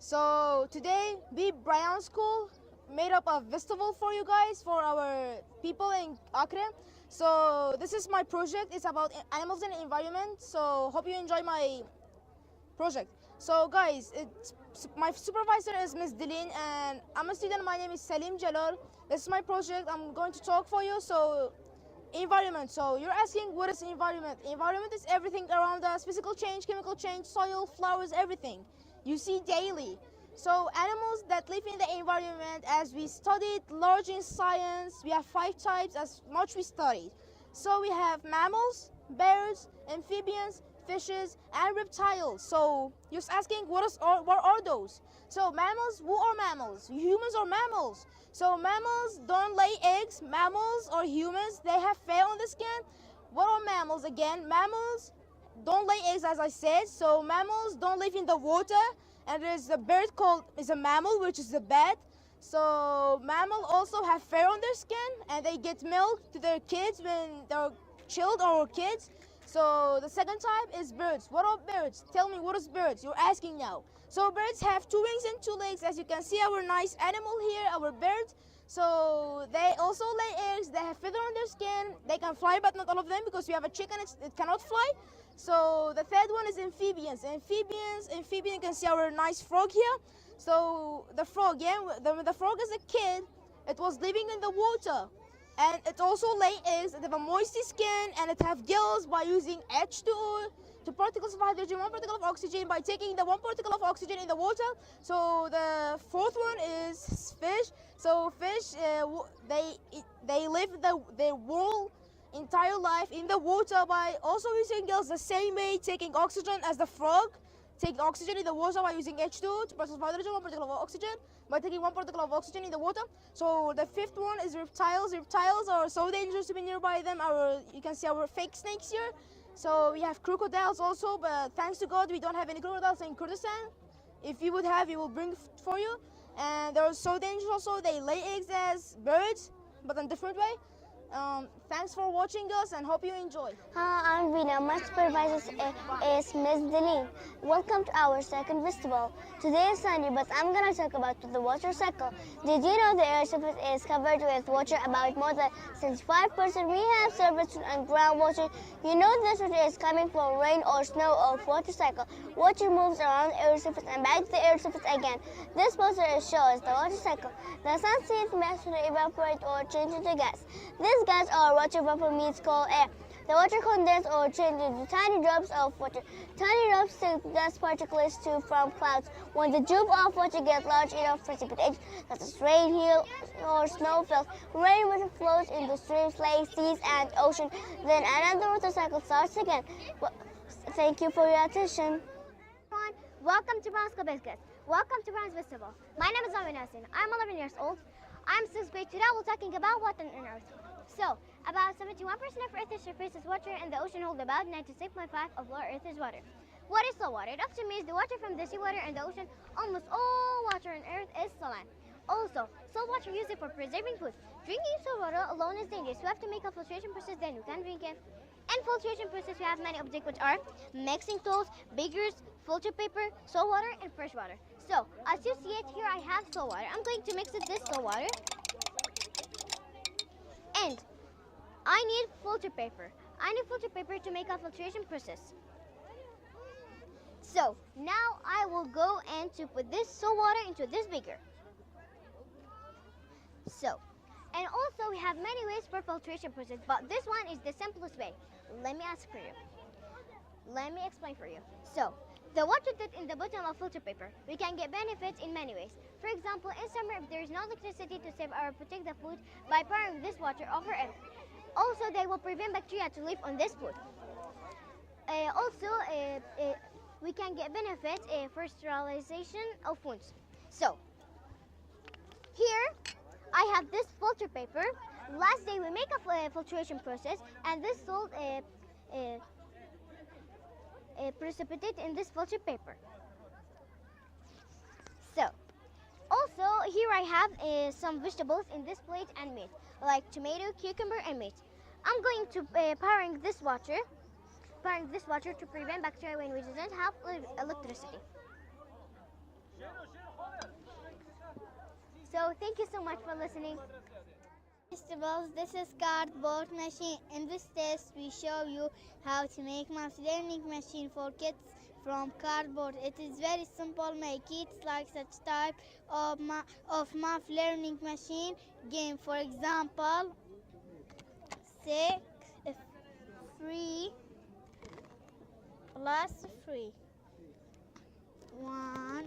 So today we Brayan School made up a festival for you guys, for our people in Accra. So this is my project. It's about animals and environment. So hope you enjoy my project. So guys, my supervisor is Miss Dilin and I'm a student. My name is Salim Jalal. This is my project. I'm going to talk for you. So environment. So you're asking what is environment? Environment is everything around us: physical change, chemical change, soil, flowers, everything you see daily. So animals that live in the environment, as we studied large in science, we have 5 types as much we studied. So we have mammals, birds, amphibians, fishes, and reptiles. So you're asking what are those? So mammals, who are mammals? Humans are mammals. So mammals don't lay eggs. Mammals or humans, they have fur on the skin. What are mammals again? Mammals don't lay eggs, as I said. So mammals don't live in the water. And there's a bird called is a mammal, which is a bat. So mammal also have fur on their skin, and they get milk to their kids when they're children or kids. So the second type is birds. What are birds? Tell me, what is birds? You're asking now. So birds have 2 wings and 2 legs. As you can see, our nice animal here, our bird. So they also lay eggs. They have feather on their skin. They can fly, but not all of them, because we have a chicken, it cannot fly. So the third one is amphibians. Amphibian, you can see our nice frog here. So the frog, yeah, the frog is a kid. It was living in the water. And it also lay eggs. It have a moisty skin, and it have gills by using H2O, 2 particles of hydrogen, 1 particle of oxygen, by taking the 1 particle of oxygen in the water. So the fourth one is fish. So fish, they live their whole entire life in the water by also using gills the same way, taking oxygen as the frog. Take oxygen in the water by using H2, 2 particles of hydrogen, 1 particle of oxygen, by taking 1 particle of oxygen in the water. So the fifth one is reptiles. Reptiles are so dangerous to be nearby them. You can see our fake snakes here. So we have crocodiles also, but thanks to God we don't have any crocodiles in Kurdistan. If you would have, we will bring for you. And they're so dangerous also. They lay eggs as birds, but in a different way. Thanks for watching us and hope you enjoy. Hi, I'm Vina. My supervisor is Miss Deline. Welcome to our second festival. Today is Sunday, but I'm going to talk about the water cycle. Did you know the Earth surface is covered with water? About more than 65% we have surface and groundwater. You know this water is coming from rain or snow or water cycle. Water moves around the Earth's surface and back to the Earth's surface again. This poster shows the water cycle. The sun sees water evaporate or change into gas. This gas or water vapor means called air. The water condenses or changes into tiny drops of water. Tiny drops take dust particles from clouds. When the drop of water gets large enough for precipitation, such as rain, hail, or snowfalls, rainwater flows into streams, lakes, seas, and oceans. Then another water cycle starts again. Well, thank you for your attention. Welcome to Brown's Biscuits. Welcome to Brown's Festival. My name is Ahmad. I'm 11 years old. I'm 6th grade. Today we're talking about water on Earth. So, about 71% of Earth's surface is water, and the ocean holds about 96.5% of all Earth's water. What is salt water? It often means the water from the seawater and the ocean. Almost all water on Earth is saline. Also, salt water used for preserving food. Drinking salt water alone is dangerous. We have to make a filtration process, then we can drink it. In filtration process, we have many objects which are mixing tools, beakers, filter paper, salt water, and fresh water. So, as you see it here, I have salt water. I'm going to mix it this salt water. And I need filter paper. I need filter paper to make a filtration process. So now I will go and to put this salt water into this beaker. So, and also we have many ways for filtration process, but this one is the simplest way. Let me ask for you. Let me explain for you. So, the water that in the bottom of filter paper, we can get benefits in many ways. For example, in summer, if there is no electricity to save or protect the food by pouring this water over it. Also, they will prevent bacteria to live on this food. We can get benefits for sterilization of foods. So, here I have this filter paper. Last day we make a filtration process, and this salt precipitate in this filter paper. So, also here I have some vegetables in this plate and meat, like tomato, cucumber, and meat. I'm going to pouring this water to prevent bacteria when we don't have electricity. So thank you so much for listening. Vegetables, this is cardboard machine. In this test, we show you how to make math learning machine for kids from cardboard. It is very simple. Make kids like such type of math learning machine game. For example, 6, 3 plus 3. 1,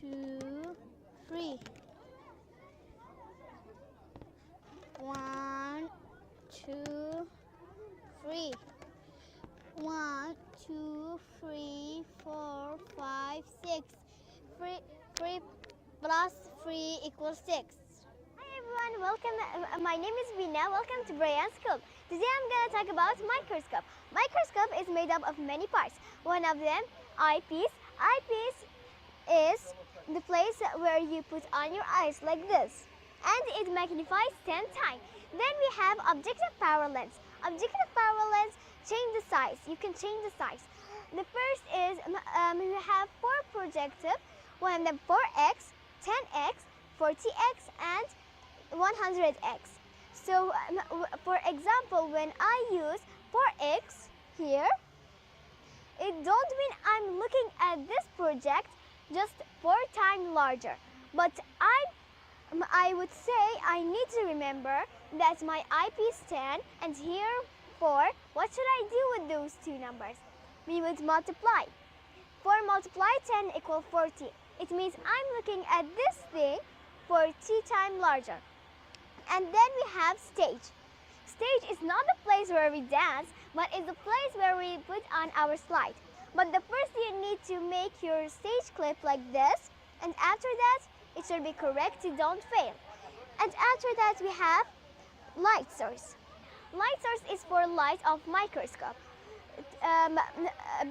2, 3. 1, 2, 3. 1, 2, 3, 4, 5, 6. 3 plus 3 equals 6. Hi everyone, welcome. My name is Vina. Welcome to Brayan School. Today I'm going to talk about microscope. Microscope is made up of many parts. One of them, eyepiece. Eyepiece is the place where you put on your eyes like this, and it magnifies 10 times. Then we have objective power lens. Objective power lens change the size. You can change the size. The first is we have 4 projective. One of them 4x, 10x, 40x, and 100x. So for example, when I use 4x here, it don't mean I'm looking at this project just 4 times larger, but I would say I need to remember that my eyepiece 10 and here 4. What should I do with those two numbers? We would multiply. 4 multiply 10 equals 40. It means I'm looking at this thing 40 times larger. And then we have stage. Stage is not the place where we dance, but is the place where we put on our slide. But the first you need to make your stage clip like this, and after that it should be correct, you don't fail. And after that we have light source. Light source is for light of microscope.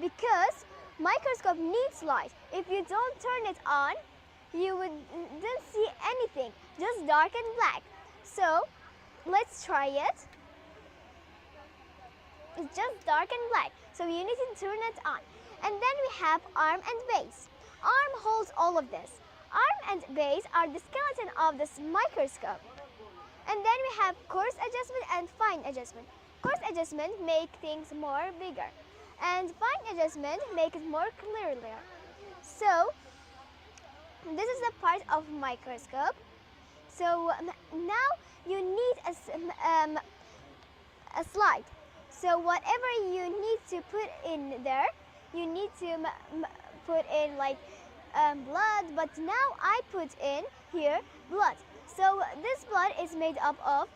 Because microscope needs light. If you don't turn it on, you wouldn't see anything, just dark and black. So let's try it. It's just dark and black, so you need to turn it on. And then we have arm and base. Arm holds all of this. Arm and base are the skeleton of this microscope. And then we have coarse adjustment and fine adjustment. Coarse adjustment make things more bigger, and fine adjustment make it more clearer. So this is the part of microscope. So now you need a slide. So whatever you need to put in there, you need to put in like blood, but now I put in here blood. So this blood is made up of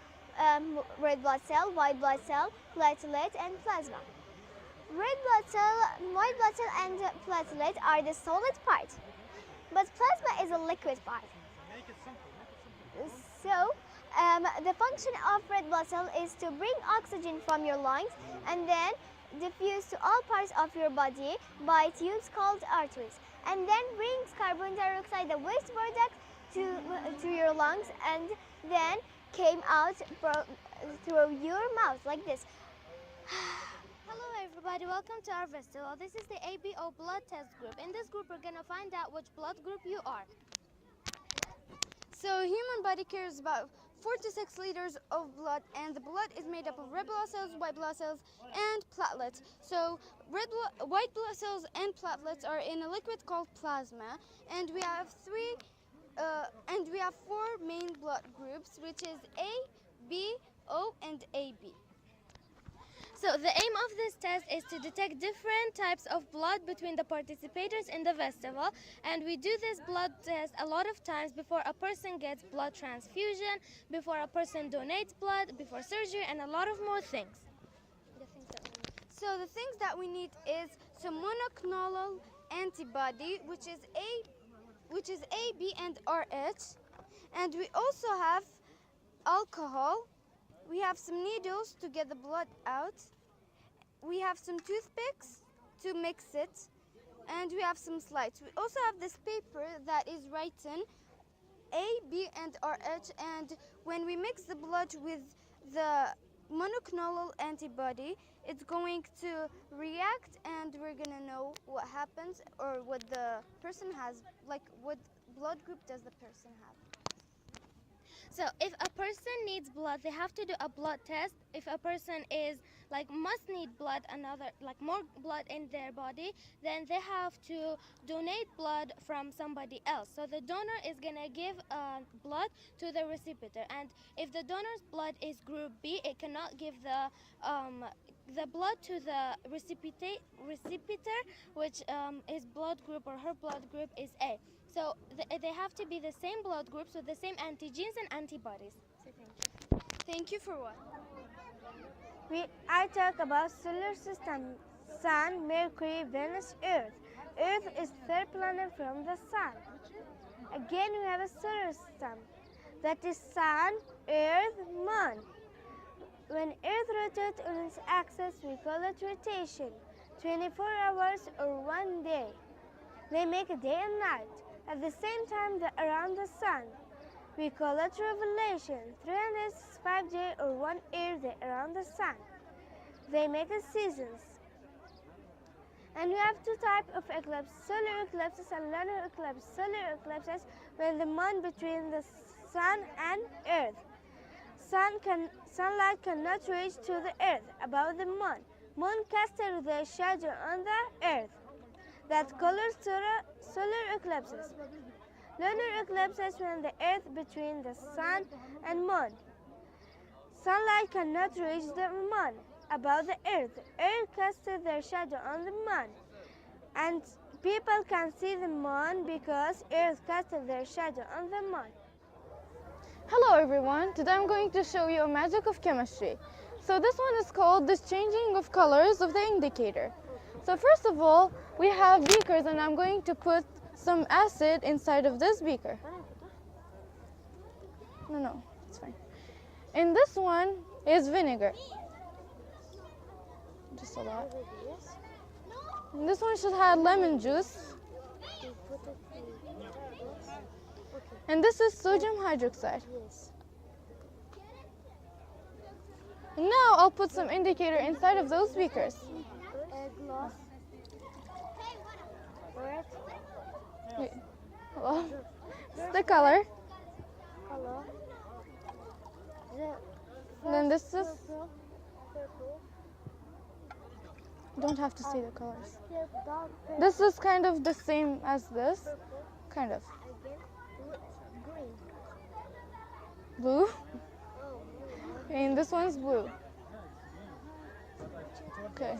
red blood cell, white blood cell, platelet, and plasma. Red blood cell, white blood cell, and platelet are the solid part, but plasma is a liquid part. So the function of red blood cell is to bring oxygen from your lungs and then diffuse to all parts of your body by tubes called arteries, and then brings carbon dioxide, the waste product, to your lungs, and then came out through your mouth like this. Hello everybody, welcome to our festival. This is the ABO blood test group. In this group we're going to find out which blood group you are. So human body carries about 4 to 6 liters of blood, and the blood is made up of red blood cells, white blood cells, and platelets. So white blood cells and platelets are in a liquid called plasma, and we have 4 main blood groups, which is A, B, O, and AB. So the aim of this test is to detect different types of blood between the participators in the festival, and we do this blood test a lot of times before a person gets blood transfusion, before a person donates blood, before surgery, and a lot of more things. So the things that we need is some monoclonal antibody, which is A, B, and RH, and we also have alcohol. We have some needles to get the blood out. We have some toothpicks to mix it, and we have some slides. We also have this paper that is written A, B, and RH, and when we mix the blood with the monoclonal antibody, it's going to react, and we're gonna know what happens or what the person has, like what blood group does the person have. So if a person needs blood, they have to do a blood test. If a person is must need blood, more blood in their body, then they have to donate blood from somebody else. So the donor is gonna give blood to the recipient, and if the donor's blood is group B, it cannot give the blood to the recipient, which his blood group or her blood group is A. So they have to be the same blood groups with the same antigens and antibodies. So thank you. Thank you for what? I talk about solar system: Sun, Mercury, Venus, Earth. Earth is third planet from the Sun. Again, we have a solar system. That is Sun, Earth, Moon. When Earth rotates on its axis, we call it rotation. 24 hours or 1 day. They make a day and night. At the same time, they're around the Sun. We call it revolution. 365 days or 1 year, they're around the Sun. They make a seasons. And we have two types of eclipses: solar eclipses and lunar eclipses. Solar eclipses when the moon between the Sun and Earth. Sunlight cannot reach to the Earth above the moon. Moon casts their shadow on the Earth. That colors solar eclipses. Lunar eclipses when the Earth between the Sun and Moon. Sunlight cannot reach the Moon above the Earth. Earth casts their shadow on the Moon, and people can see the Moon because Earth casts their shadow on the Moon. Hello everyone, today I'm going to show you a magic of chemistry. So this one is called the changing of colors of the indicator. So first of all, we have beakers, and I'm going to put some acid inside of this beaker. No, it's fine. And this one is vinegar. Just a lot. And this one should have lemon juice. And this is sodium hydroxide. And now I'll put some indicator inside of those beakers. Wait, hello? This is the color. And then this is... Don't have to say the colors. This is kind of the same as this. Kind of. Blue. And this one's blue. Okay.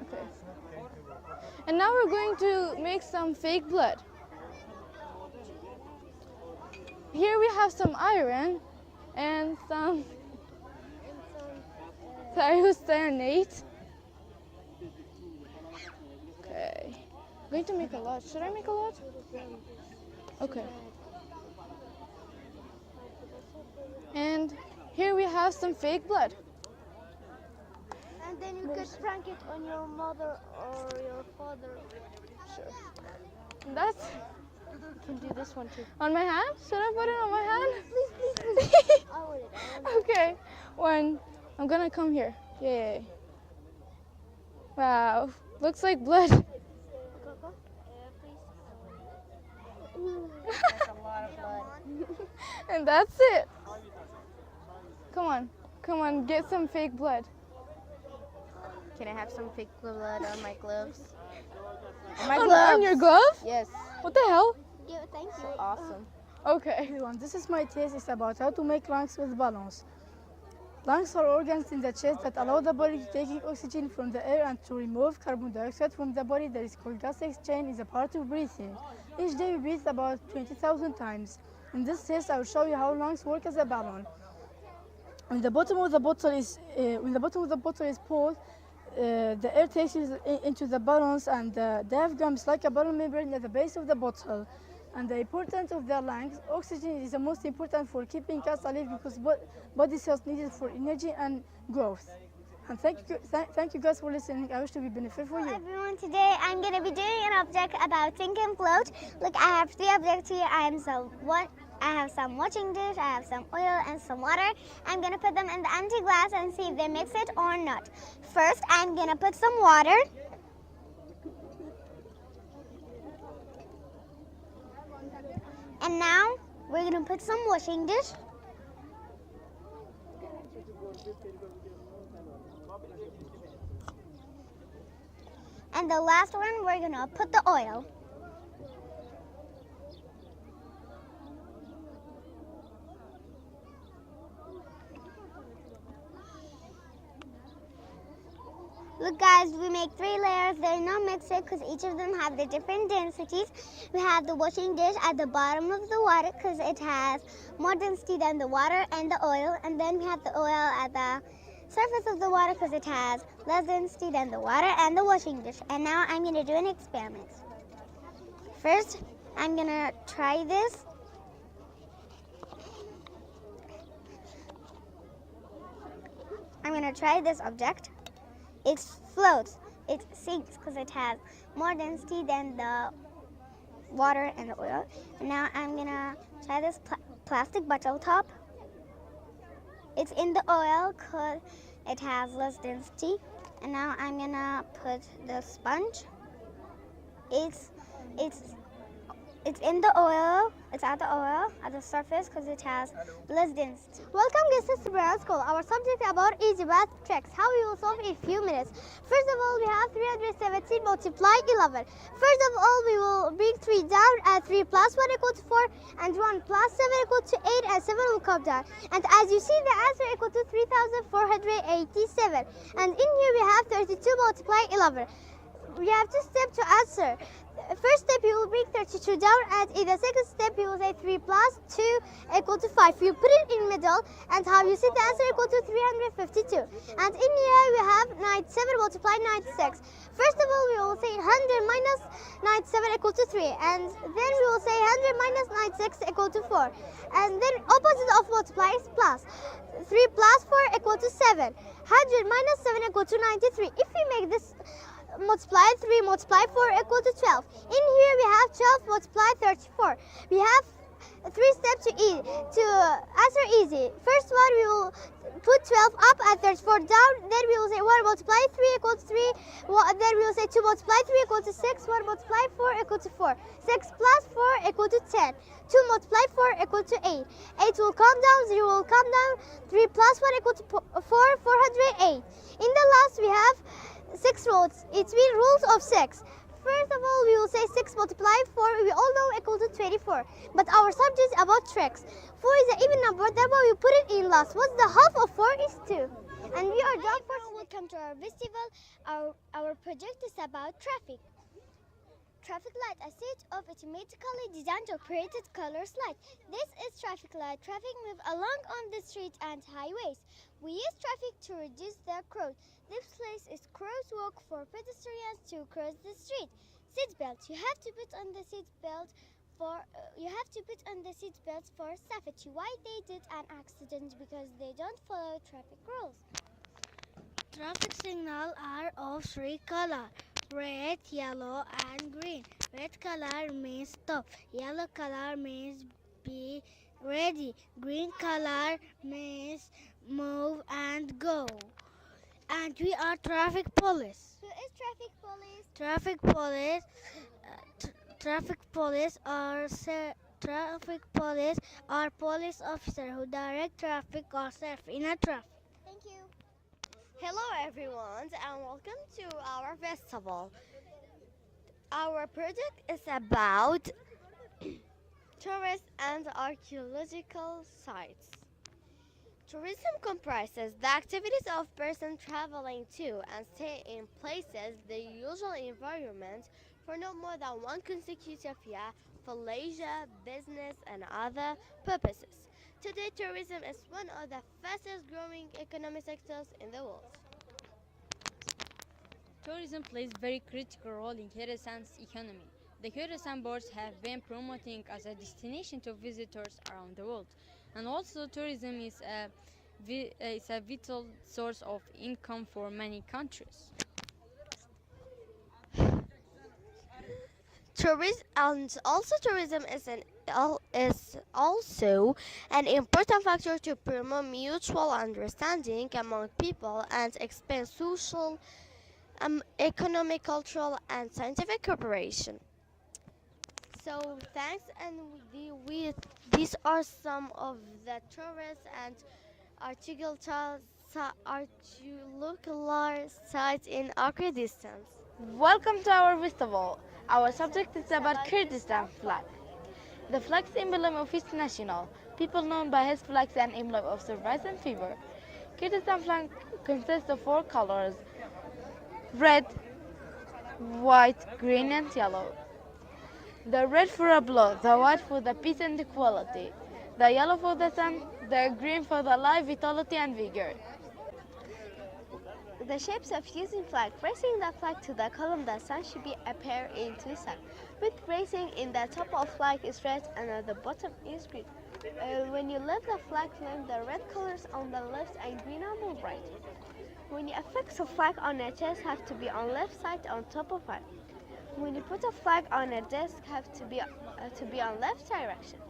Okay. And now we're going to make some fake blood. Here we have some iron and some thiocyanate. Okay. I'm going to make a lot. Should I make a lot? Okay. And here we have some fake blood. And then you could prank it on your mother or your father. Sure. And that's You can do this one too. on my hand? Should I put it on my hand? Please. I want it. Okay. One. I'm gonna come here. Yay. Wow. Looks like blood. That's a lot of blood. And that's it. Come on. Come on. Get some fake blood. Can I have some fake blood on my gloves? On your glove? Yes. What the hell? Yeah, thank you. Awesome. Okay. Everyone, this is my test. It's about how to make lungs with balloons. Lungs are organs in the chest that allow the body to take in oxygen from the air and to remove carbon dioxide from the body. That is called gas exchange, is a part of breathing. Each day we breathe about 20,000 times. In this test, I will show you how lungs work as a balloon. When the bottom of the bottle is pulled, the air takes into the balloons, and the diaphragm is like a balloon membrane at the base of the bottle. And the importance of the lungs: oxygen is the most important for keeping us alive because body cells need it for energy and growth. And thank you guys for listening. I wish to be beneficial for you. Everyone, today I'm going to be doing an object about think and float. Look, I have 3 objects here. I have some washing dish, I have some oil and some water. I'm going to put them in the empty glass and see if they mix it or not. First, I'm going to put some water. And now we're gonna put some washing dish. And the last one, we're gonna put the oil. Look guys, we make 3 layers. They're not mixed because each of them have the different densities. We have the washing dish at the bottom of the water because it has more density than the water and the oil. And then we have the oil at the surface of the water because it has less density than the water and the washing dish. And now I'm going to do an experiment. First, I'm going to try this. I'm going to try this object. It floats, it sinks because it has more density than the water and the oil. And now I'm gonna try this plastic bottle top. It's in the oil because it has less density. And now I'm gonna put the sponge. It's in the oil. It's at the oil at the surface because it has less density. Welcome guests to Brayan School. Our subject about easy math tricks. How we will solve in a few minutes. First of all, we have 317 multiply 11. First of all, we will bring 3 down and 3 plus 1 equal to 4 and 1 plus 7 equal to 8 and 7 will come down. And as you see, the answer equal to 3,487. And in here we have 32 multiply 11. We have 2 steps to answer. First step, you will bring 32 down, and in the second step, you will say 3 plus 2 equal to 5. You put it in middle, and how you see the answer equal to 352. And in here, we have 97 multiply 96. First of all, we will say 100 minus 97 equal to 3. And then we will say 100 minus 96 equal to 4. And then opposite of multiply is plus. 3 plus 4 equal to 7. 100 minus 7 equal to 93. If we make this multiply 3 multiply 4 equal to 12. In here we have 12 multiply 34. We have 3 steps to answer easy. First one, we will put 12 up and 34 down. Then we will say 1 multiply 3 equal to 3. Then we will say 2 multiply 3 equal to 6. 1 multiply 4 equal to 4. 6 plus 4 equal to 10. 2 multiply 4 equal to 8. 8 will come down, 0 will come down. 3 plus 1 equal to 4, 408. In the last we have 6 rules. It means rules of 6. First of all, we will say 6 multiply 4, we all know equal to 24. But our subject is about tricks. 4 is an even number, therefore we put it in last. What's the half of 4 is 2. And we are done for. Welcome to our festival. Our project is about traffic. Traffic light, a set of automatically designed operated colors light. This is traffic light. Traffic move along on the street and highways. We use traffic to reduce the crowd. This place is crosswalk for pedestrians to cross the street. Seat belt. You have to put on the seat belt for safety. Why they did an accident? Because they don't follow traffic rules. Traffic signals are of 3 colors. Red, yellow and green. Red color means stop. Yellow color means be ready. Green color means move and go. And we are traffic police. Who is traffic police? Traffic police are police officers who direct traffic or serve in a traffic. Thank you. Hello everyone and welcome to our festival. Our project is about tourist and archaeological sites. Tourism comprises the activities of persons traveling to and stay in places the usual environment for no more than one consecutive year for leisure, business and other purposes. Today, tourism is one of the fastest growing economic sectors in the world. Tourism plays a very critical role in Khorasan's economy. The Khorasan boards have been promoting as a destination to visitors around the world. And also tourism is a vital source of income for many countries. Tourism is also an important factor to promote mutual understanding among people and expand social, economic, cultural, and scientific cooperation. So thanks, and these are some of the tourist and archaeological sites in Kurdistan. Welcome to our festival. Our subject is about Kurdistan flag. The flag's emblem of its national, people known by his flags and emblem of surprise and fever. Kurdistan flag consists of 4 colors: red, white, green, and yellow. The red for a blood, the white for the peace and equality, the yellow for the sun, the green for the life, vitality, and vigor. The shapes of using flag. Raising the flag to the column the sun should be appear in two sides. With raising in the top of flag is red and at the bottom is green. When you lift the flag flame, the red colors on the left and green on the right. When you affix a flag on a chest, have to be on left side on top of it. When you put a flag on a desk, have to be on left direction.